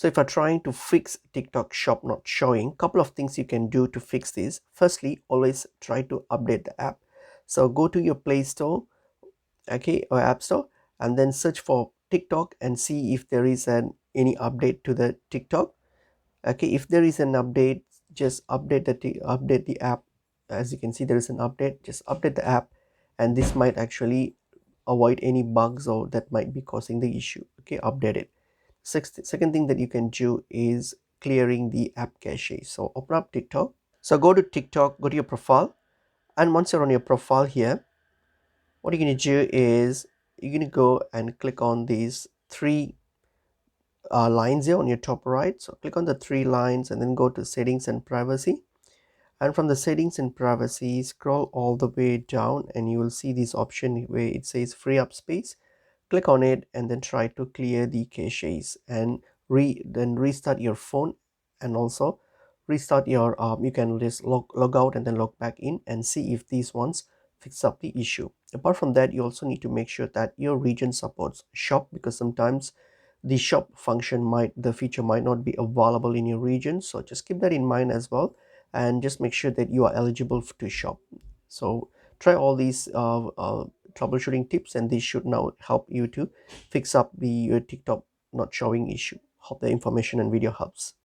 So if you're trying to fix TikTok shop not showing, couple of things you can do to fix this. Firstly, always try to update the app. So go to your Play Store, okay, or App Store, and then search for TikTok and see if there is any update to the TikTok. Okay, if there is an update, just update the app. As you can see, there is an update. Just update the app, and this might actually avoid any bugs or that might be causing the issue. Okay, update it. Second thing that you can do is clearing the app cache. So open up TikTok. So go to TikTok, go to your profile, and once you're on your profile here, what you're going to do is you're going to go and click on these three lines here on your top right. So click on the three lines and then go to settings and privacy, and from the settings and privacy scroll all the way down and you will see this option where it says free up space. Click on it and then try to clear the caches and then restart your phone, and also restart your you can just log out and then log back in and see if these ones fix up the issue. Apart from that, you also need to make sure that your region supports shop, because sometimes the shop function might the feature might not be available in your region. So just keep that in mind as well, and just make sure that you are eligible to shop. So try all these troubleshooting tips, and this should now help you to fix up the your TikTok not showing issue. Hope the information and video helps.